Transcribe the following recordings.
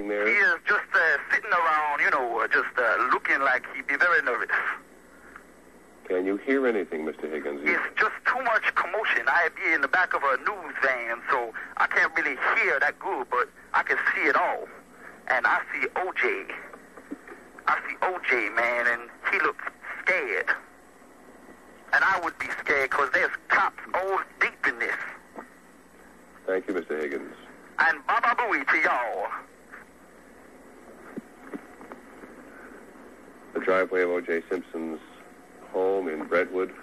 waiting there? He is just sitting around, just looking like he'd be very nervous. Can you hear anything, Mr. Higgins? It's just too much commotion. I'd be in the back of a news van, so I can't really hear that good, but I can see it all. And I see OJ. Man, and he looks scared. And I would be scared because there's cops all deep in this. Thank you, Mr. Higgins. And Baba Booey to y'all. The driveway of O.J. Simpson's home in Brentwood.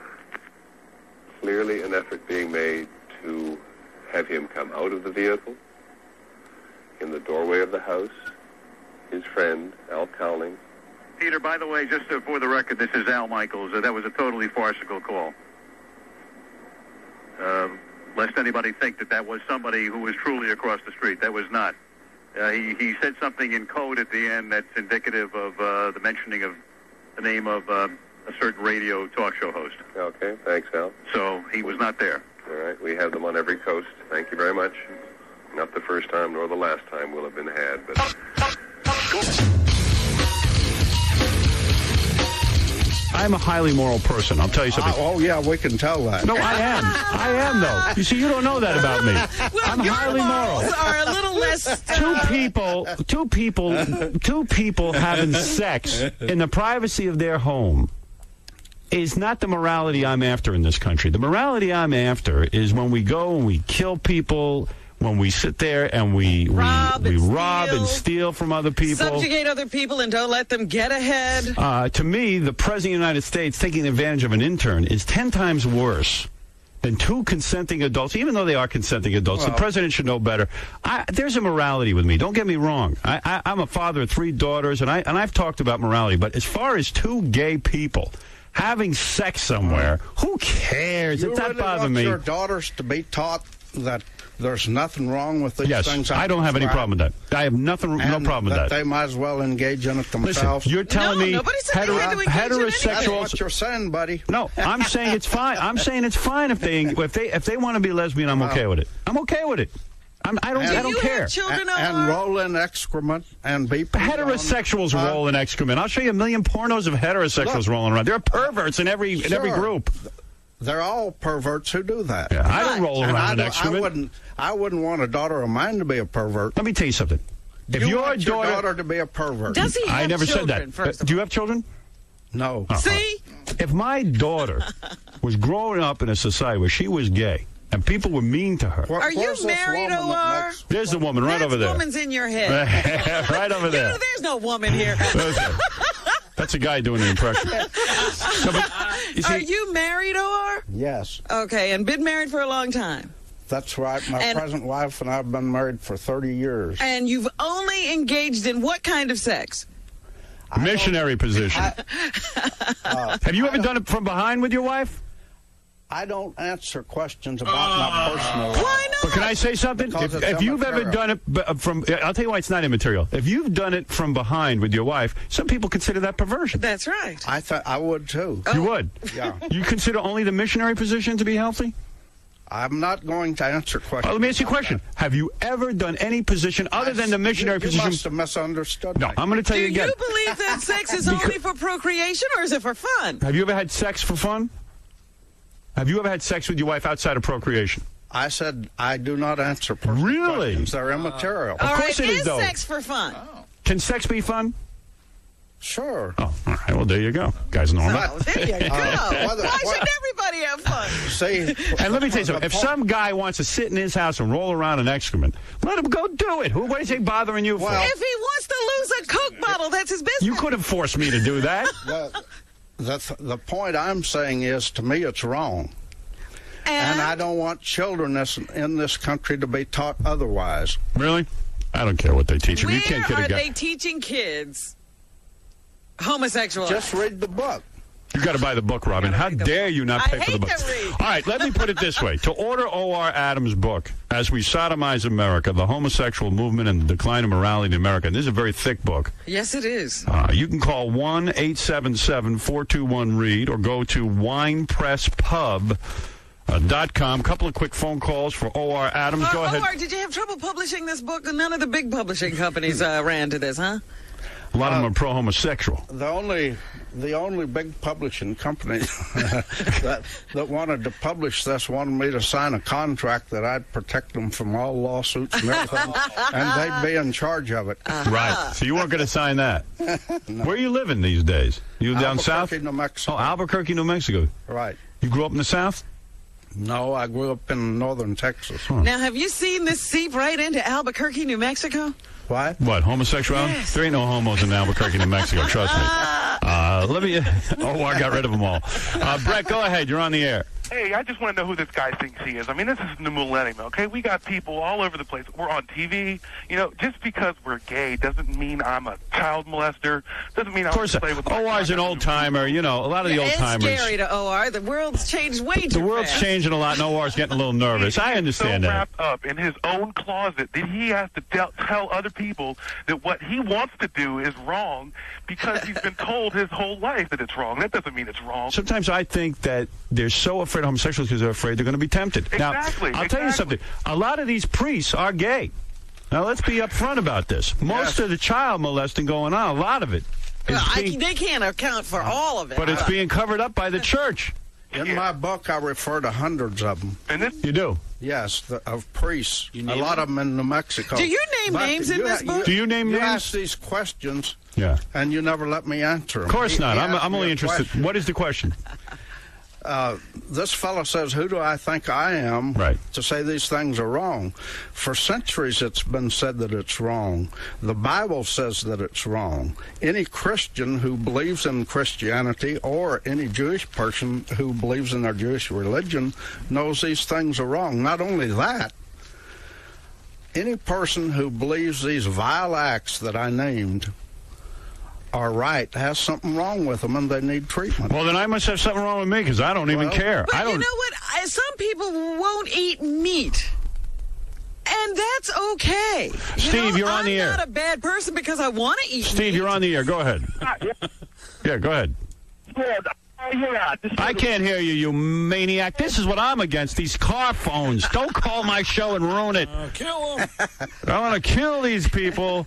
Clearly an effort being made to have him come out of the vehicle. In the doorway of the house, his friend, Al Cowling. Peter, by the way, just for the record, this is Al Michaels. That was a totally farcical call. Lest anybody think that was somebody who was truly across the street. That was not. He said something in code at the end that's indicative of the mentioning of the name of a certain radio talk show host. Okay, thanks, Al. So he was not there. All right, we have them on every coast. Thank you very much. Not the first time nor the last time will have been had, but... I'm a highly moral person. I'll tell you something. Oh, yeah, we can tell that. No, I am. I am, though. You see, you don't know that about me. Well, I'm your highly moral. morals are a little less... Two people having sex in the privacy of their home is not the morality I'm after in this country. The morality I'm after is when we go and we kill people... When we sit there and we rob and steal from other people. Subjugate other people and don't let them get ahead. To me, the President of the United States taking advantage of an intern is 10 times worse than two consenting adults, even though they are consenting adults. The President should know better. There's a morality with me. Don't get me wrong. I'm a father of 3 daughters, and I've talked about morality. But as far as two gay people having sex somewhere, who cares? It doesn't bother me. You really want your daughters to be taught that there's nothing wrong with these things? I don't have any problem with that. I have no problem with that. They might as well engage in it themselves. Listen, you're telling me heterosexuals. That's what you're saying, buddy. No, I'm saying it's fine. I'm saying it's fine if they want to be lesbian. I'm okay with it. I'm okay with it. I don't care. And roll in excrement and be heterosexuals roll in excrement. I'll show you a million pornos of heterosexuals rolling around. There are perverts in every group. They're all perverts who do that. Yeah, I don't roll around in excrement. I wouldn't want a daughter of mine to be a pervert. Let me tell you something. If you want your daughter to be a pervert. Does he have I never children, said that. Do you have children? No. See? If my daughter was growing up in a society where she was gay and people were mean to her. Are you married, O.R.? There's the woman right over there. That woman's in your head. Right over there. There's no woman here. That's a guy doing the impression. Are you married, O.R.? Yes. Okay, and been married for a long time? That's right. My present wife and I have been married for 30 years. And you've only engaged in what kind of sex? Missionary position. Have you ever done it from behind with your wife? I don't answer questions about my personal life. Why not? But can I say something? If you've ever done it from, I'll tell you why it's not immaterial. If you've done it from behind with your wife, some people consider that perversion. That's right. I would too. You would? Yeah. You consider only the missionary position to be healthy? I'm not going to answer questions. Let me ask you a question. Have you ever done any position other than the missionary position? You must have misunderstood. No, I'm going to tell you again. Do you believe that sex is only for procreation, or is it for fun? Have you ever had sex for fun? Have you ever had sex with your wife outside of procreation? I said I do not answer questions. They're immaterial. Of course it is, though. Is sex for fun? Can sex be fun? Sure. Oh, all right. Well, there you go. Guys know that. There you go. Why should everybody have fun? See, and let me tell you something. If some guy wants to sit in his house and roll around in excrement, let him go do it. What is he bothering you for? If he wants to lose a Coke bottle, that's his business. You couldn't force me to do that. The point I'm saying is, to me, it's wrong. And I don't want children in this country to be taught otherwise. Really? I don't care what they teach them. You can't get a guy. Where are they teaching kids homosexual? Just read the book. You got to buy the book, Robin. How dare you not pay for the book? All right, let me put it this way. To order O.R. Adams' book, As We Sodomize America, The Homosexual Movement and the Decline of Morality in America, and this is a very thick book. Yes, it is. You can call 1-877-421-READ or go to Wine Press Pub .com. Couple of quick phone calls for O.R. Adams. Go ahead. O.R., did you have trouble publishing this book? None of the big publishing companies ran to this, huh? A lot of them are pro-homosexual. The only big publishing company that wanted to publish this wanted me to sign a contract that I'd protect them from all lawsuits and everything, and they'd be in charge of it. Right. So you weren't going to sign that. No. Where are you living these days? You down south? Albuquerque, New Mexico. Oh, Albuquerque, New Mexico. Right. You grew up in the South? No, I grew up in northern Texas. Huh. Now, have you seen this seep right into Albuquerque, New Mexico? What? Homosexuality? Yes. There ain't no homos in Albuquerque, New Mexico. Trust me. I got rid of them all. Brett, go ahead. You're on the air. Hey, I just want to know who this guy thinks he is. I mean, this is the millennium, okay? We got people all over the place. We're on TV. You know, just because we're gay doesn't mean I'm a child molester. Doesn't mean I'm going to play with my OR's an old-timer. You know, a lot of the old-timers. It's scary to OR. The world's changed way too fast. The world's changing a lot, and OR's getting a little nervous. I understand so that. Wrapped up in his own closet that he has to tell other people that what he wants to do is wrong because he's been told his whole life that it's wrong. That doesn't mean it's wrong. Sometimes I think that they're so afraid of homosexuals because they're afraid they're going to be tempted. Exactly. Now, I'll tell you something. A lot of these priests are gay. Now, let's be upfront about this. Most of the child molesting going on, a lot of it. They can't account for all of it. But it's being covered up by the church. In my book, I refer to hundreds of them. And this, you do? Yes, of priests. A lot of them in New Mexico. Do you name names in this book? Do you name names? You ask these questions, and you never let me answer them. Of course not. I'm only interested. What is the question? This fellow says, who do I think I am to say these things are wrong? For centuries it's been said that it's wrong. The Bible says that it's wrong. Any Christian who believes in Christianity or any Jewish person who believes in their Jewish religion knows these things are wrong. Not only that, any person who believes these vile acts that I named are right, has something wrong with them, and they need treatment. Well, then I must have something wrong with me because I don't even care. But you know what? Some people won't eat meat. And that's okay. Steve, you're on the air. I'm not a bad person because I want to eat meat. Steve, you're on the air. Go ahead. Yeah, go ahead. I can't hear you, you maniac. This is what I'm against, these car phones. Don't call my show and ruin it. Kill them. I want to kill these people.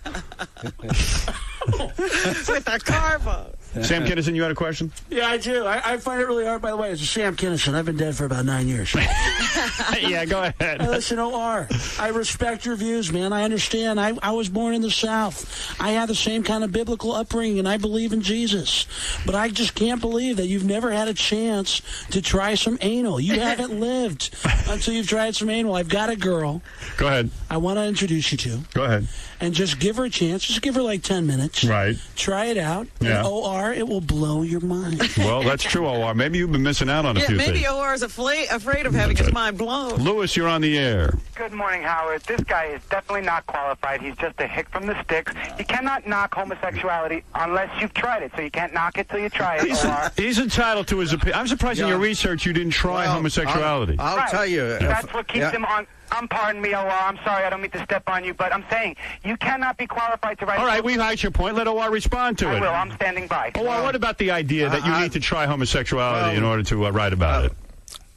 With a car phone. Sam Kinison, you had a question? Yeah, I do. I find it really hard, by the way. It's Sam Kinison. I've been dead for about 9 years. Yeah, go ahead. Hey, listen, OR, I respect your views, man. I understand. I was born in the South. I have the same kind of biblical upbringing, and I believe in Jesus. But I just can't believe that you've never had a chance to try some anal. You haven't lived until you've tried some anal. I've got a girl. Go ahead. I want to introduce you to. Go ahead. And just give her a chance. Just give her like 10 minutes. Right. Try it out. Yeah. And OR, it will blow your mind. Well, that's true, OR. Maybe you've been missing out on a few things. Maybe OR is afraid of having his mind blown. Lewis, you're on the air. Good morning, Howard. This guy is definitely not qualified. He's just a hick from the sticks. You cannot knock homosexuality unless you've tried it, so you can't knock it till you try it. He's entitled to his opinion. I'm surprised in your research you didn't try homosexuality. I'll tell you. That's what keeps him on. Pardon me, OR. I'm sorry. I don't mean to step on you, but I'm saying you cannot be qualified to write. All right, we've heard your point. Let OR respond to it. I will. I'm standing by. OR, what about the idea that you need to try homosexuality in order to write about it?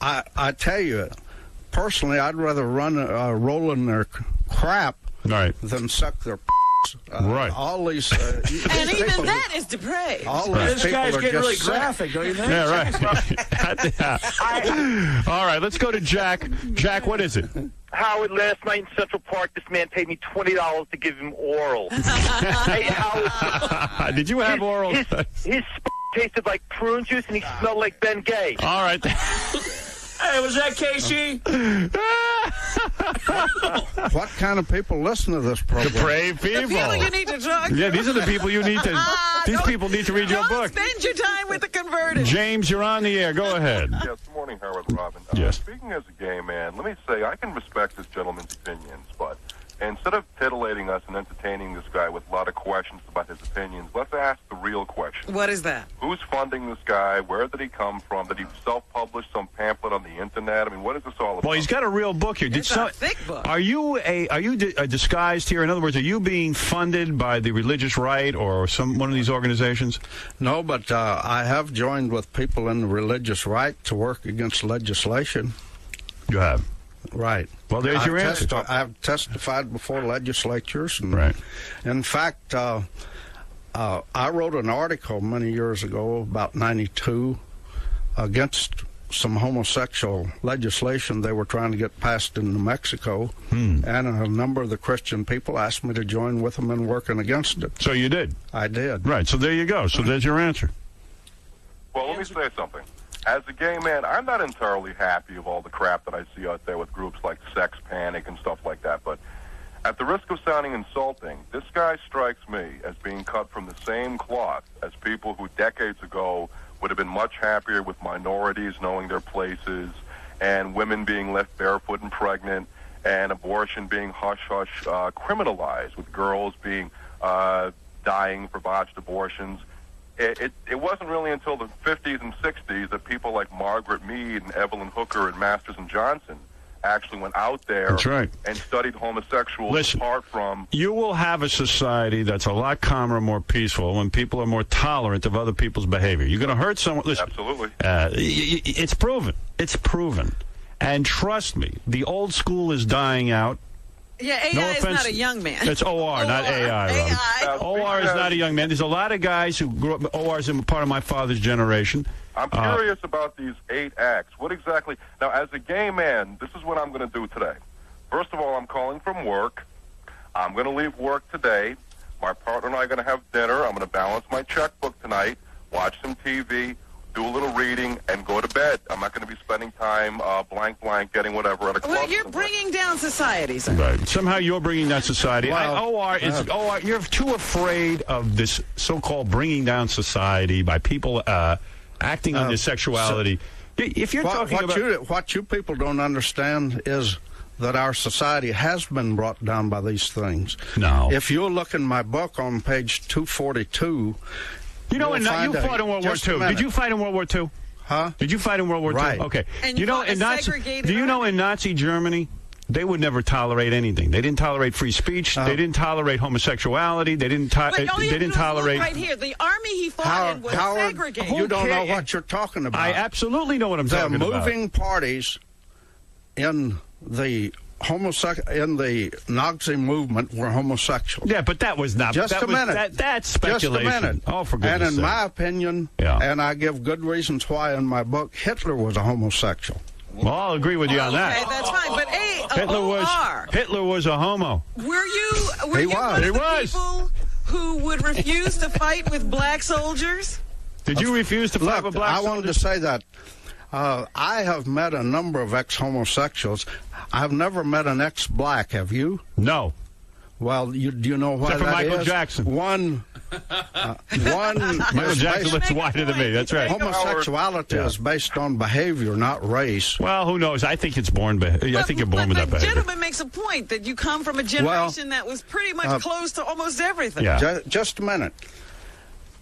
I tell you, personally, I'd rather roll in their crap than suck their right. All these, and even that is depraved. All these this guy's getting really graphic, don't you think? Yeah, right. All right, let's go to Jack. Jack, what is it? Howard, last night in Central Park, this man paid me $20 to give him oral. Hey, Howard. Did you have oral? His tasted like prune juice, and he smelled like Ben Gay. All right. Hey, was that Casey? What kind of people listen to this program? Depraved people. The people you need to talk to. Yeah, these are the people you need to. These people need to read your book. Spend your time with the converted. James, you're on the air. Go ahead. Yes, good morning, Howard Robin. Yes. Speaking as a gay man, let me say I can respect this gentleman's opinions, but instead of titillating us and entertaining this guy with a lot of questions about his opinions, let's ask the real question. What is that? Who's funding this guy? Where did he come from? Did he self-publish some pamphlet on the internet? I mean, what is this all about? Well, he's got a real book here. It's a thick book. Are you disguised here? In other words, are you being funded by the religious right or one of these organizations? No, but I have joined with people in the religious right to work against legislation. You have. Right. Well, there's your answer. I've testified before legislatures. And right. In fact, I wrote an article many years ago, about 92, against some homosexual legislation they were trying to get passed in New Mexico. And a number of the Christian people asked me to join with them in working against it. So you did? I did. Right. So there you go. So there's your answer. Well, let me say something. As a gay man, I'm not entirely happy of all the crap that I see out there with groups like Sex Panic and stuff like that, but at the risk of sounding insulting, this guy strikes me as being cut from the same cloth as people who decades ago would have been much happier with minorities knowing their places and women being left barefoot and pregnant and abortion being hush-hush criminalized, with girls being dying for botched abortions. It wasn't really until the 50s and 60s that people like Margaret Mead and Evelyn Hooker and Masters and Johnson actually went out there that's right. and studied homosexuals. Listen, apart from... You will have a society that's a lot calmer and more peaceful when people are more tolerant of other people's behavior. You're going to hurt someone... Listen, absolutely. It's proven. It's proven. And trust me, the old school is dying out. Yeah, AI is not a young man. It's OR, not AI. AI. OR is not a young man. There's a lot of guys who grew up... OR is part of my father's generation. I'm curious about these 8 acts. What exactly... Now, as a gay man, this is what I'm going to do today. First of all, I'm calling from work. I'm going to leave work today. My partner and I are going to have dinner. I'm going to balance my checkbook tonight, watch some TV, do a little reading, and go to bed. I'm not going to be spending time blank getting whatever at a club. Well, you're bringing down society, sir. Right. Somehow you're bringing down society. Well, OR, you're too afraid of this so-called bringing down society by people acting on their sexuality. If you're talking about... What you people don't understand is that our society has been brought down by these things. No. If you look in my book on page 242... You know, you fought in World War II. Did you fight in World War II? Huh? Did you fight in World War II? Right. Okay. And you know, in Nazi Germany, they would never tolerate anything. They didn't tolerate free speech. They didn't tolerate homosexuality. They didn't tolerate... Right here, the army he fought in was segregated. You don't know what you're talking about. I absolutely know what I'm talking about. The moving parties in the Nazi movement were homosexual. Yeah, but that was not... Just a minute. That's speculation. Just a minute. Oh, for goodness sake. And in my opinion, and I give good reasons why in my book, Hitler was a homosexual. Well, I'll agree with you on that. Okay, that's fine. But Hitler was a homo. Were you one of the people who would refuse to fight with black soldiers? Did you refuse to fight with black soldiers? I wanted to say that I have met a number of ex-homosexuals. I've never met an ex-black. Have you? No. Well, do you know why Except for Michael is? Jackson. Michael Jackson looks whiter than me. That's right. Homosexuality is based on behavior, not race. Well, who knows? I think it's born. I think you're born with that behavior. The gentleman makes a point that you come from a generation that was pretty much close to almost everything. Yeah. Just a minute.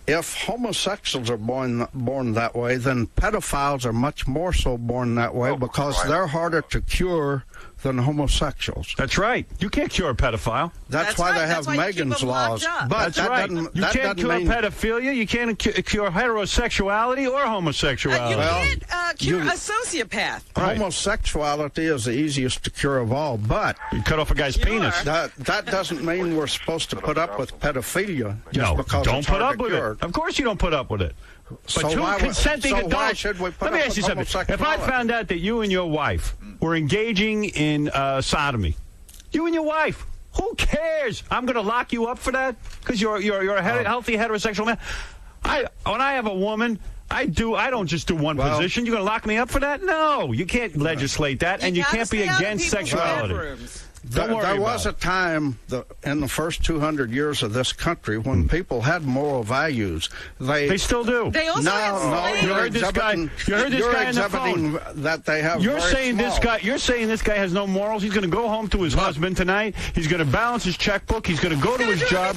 If homosexuals are born that way, then pedophiles are much more so born that way because they're harder to cure than homosexuals. That's right. You can't cure a pedophile. That's why they have Megan's laws. But that's right. You can't cure pedophilia. You can't cure heterosexuality or homosexuality. You can't cure a sociopath. Right. Homosexuality is the easiest to cure of all, but... You cut off a guy's penis. That doesn't mean we're supposed to put up with pedophilia just because don't it's put hard up to with cure. it. Of course you don't put up with it. But so two consenting adults... Why should we put Let me up ask you with something. If I found out that you and your wife were engaging in sodomy, you and your wife, who cares? I'm going to lock you up for that because you're a healthy heterosexual man. When I have a woman, I don't just do one position. You're going to lock me up for that? No, you can't legislate that, and you can't be against sexuality. There was a time in the first 200 years of this country when people had moral values. They still do. They also you heard this guy. You heard this guy on the phone. That they have. You're saying this guy has no morals. He's going to go home to his husband tonight. He's going to balance his checkbook. He's going to go to his job.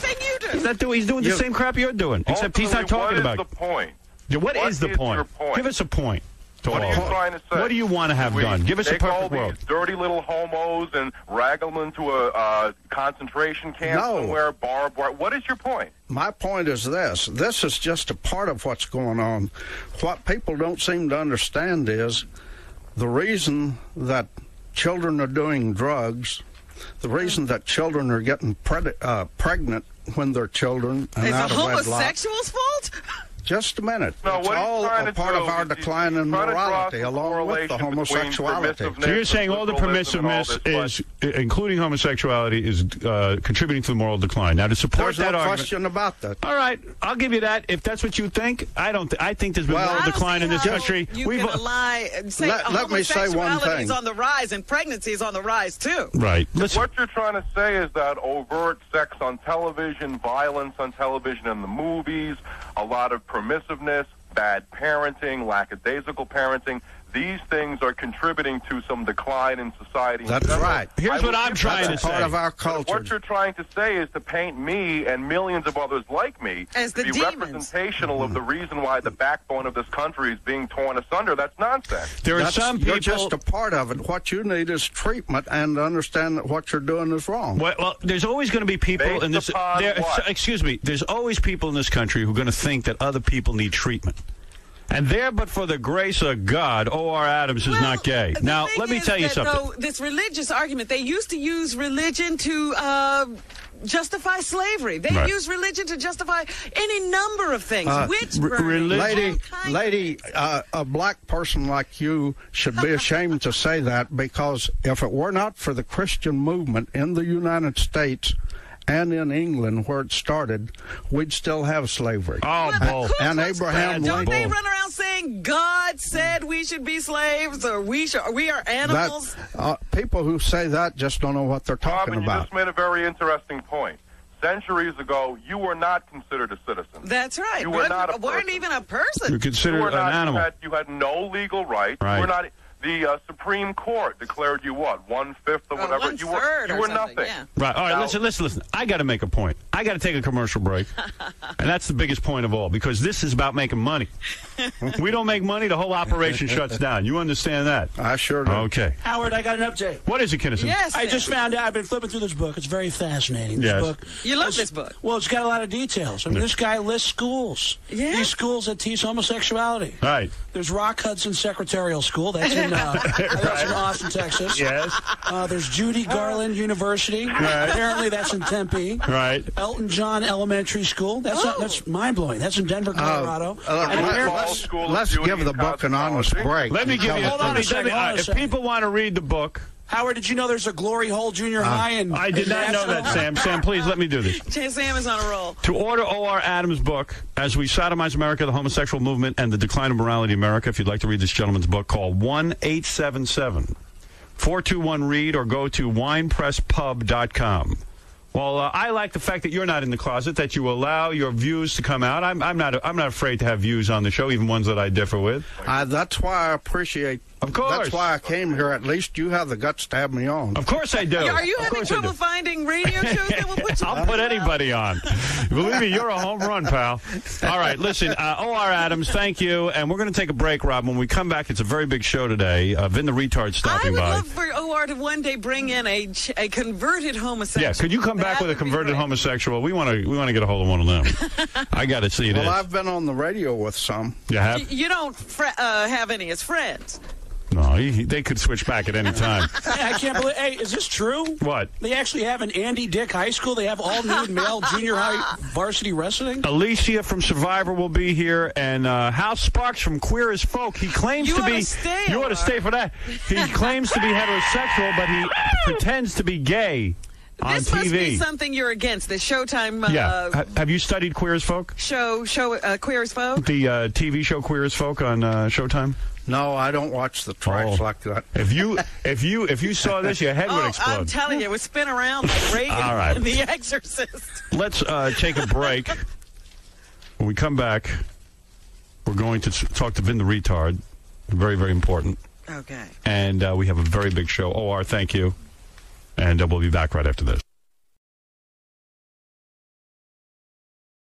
He's doing the same crap you're doing, except he's not talking about. What is the point? What is the point? Give us a point. What are you trying to say? What do you want to have done? Give us a perfect world. These dirty little homos and rag them into a concentration camp somewhere, barbed wire. What is your point? My point is this. This is just a part of what's going on. What people don't seem to understand is The reason that children are doing drugs, the reason that children are getting pregnant when they're children and out of wedlock. Is it homosexuals' fault? Just a minute. No, it's all a part of our decline in morality, along with the homosexuality. So you're saying all the permissiveness is, including homosexuality, is contributing to the moral decline. Now, to support there's that no argument, question about that. All right, I'll give you that. If that's what you think, I don't. I think there's been moral decline in this country. You can lie and say let me say one thing. Is on the rise and pregnancy is on the rise too. Right. Listen. What you're trying to say is that overt sex on television, violence on television and the movies, a lot of permissiveness, bad parenting, lackadaisical parenting, these things are contributing to some decline in society. That's right. Here's what I'm trying to say. Part of our culture. What you're trying to say is to paint me and millions of others like me as the to be representational of the reason why the backbone of this country is being torn asunder. That's nonsense. There are some people. You're just a part of it. What you need is treatment and understand that what you're doing is wrong. Well, there's always going to be people in this. Excuse me. There's always people in this country who are going to think that other people need treatment. And there, but for the grace of God, O.R. Adams is not gay. Now, let me tell you something. Though, this religious argument, they used to use religion to justify slavery. They use religion to justify any number of things. Witch burning. Lady, a black person like you should be ashamed to say that, because if it were not for the Christian movement in the United States and in England, where it started, we'd still have slavery. Oh, bull. And Abraham Lincoln. Don't they run around saying God said we should be slaves, or we are animals? People who say that just don't know what they're talking Robin, about. You just made a very interesting point. Centuries ago, you were not considered a citizen. That's right. You were not a person. Weren't even a person. You're considered an animal. You had no legal rights. Right. You were not. The Supreme Court declared you what? 1/5 or whatever. You were nothing. Yeah. Right. All right. Now, listen. I got to make a point. I got to take a commercial break, and that's the biggest point of all, because this is about making money. We don't make money, the whole operation shuts down. You understand that? I sure do. Okay. Howard, I got an update. What is it, Kinnison? Yes. I just found out. I've been flipping through this book. It's very fascinating. This book. You love this book. Well, it's got a lot of details. I mean, this guy lists schools. Yeah. These schools that teach homosexuality. Right. There's Rock Hudson Secretarial School. That's in Austin, Texas. Yes. There's Judy Garland University. Right. Apparently, that's in Tempe. Right. Elton John Elementary School. That's mind blowing. That's in Denver, Colorado. Let's give the book an honest break. Let me give you. If people want to read the book. Howard, did you know there's a Glory Hole Junior High? I did not know that, Sam. Sam, please let me do this. Sam is on a roll. To order O.R. Adams' book, As We Sodomize America, the Homosexual Movement, and the Decline of Morality in America, if you'd like to read this gentleman's book, call 1-877-421-READ or go to winepresspub.com. Well, I like the fact that you're not in the closet, that you allow your views to come out. I'm not afraid to have views on the show, even ones that I differ with. That's why I appreciate. Of course. That's why I came here. At least you have the guts to have me on. Of course I do. Are you having trouble finding radio shows that will put you on? I'll put anybody on. Believe me, you're a home run, pal. All right, listen, O.R. Adams, thank you. And we're going to take a break, Rob. When we come back, it's a very big show today. Vin the Retard stopping by. I would love for O.R. to one day bring in a converted homosexual. Yeah, could you come back with a converted homosexual? We want to get a hold of one of them. I got to see it. Well, I've been on the radio with some. You have? You don't have any as friends. No, they could switch back at any time. Hey, I can't believe. Hey, is this true? What? They actually have an Andy Dick High School. They have all nude male junior high varsity wrestling. Alicia from Survivor will be here, and Hal Sparks from Queer as Folk. He claims to be. You ought to stay for that. He claims to be heterosexual, but he pretends to be gay. This on TV. Must be something you're against. The Showtime. Have you studied Queer as Folk? Queer as Folk. The TV show Queer as Folk on Showtime. No, I don't watch the trash like that. If you saw this, your head would explode. I'm telling you, it would spin around like Reagan All right. in The Exorcist. Let's take a break. When we come back, we're going to talk to Vin the Retard. Very, very important. Okay. And we have a very big show. O.R., thank you. And we'll be back right after this.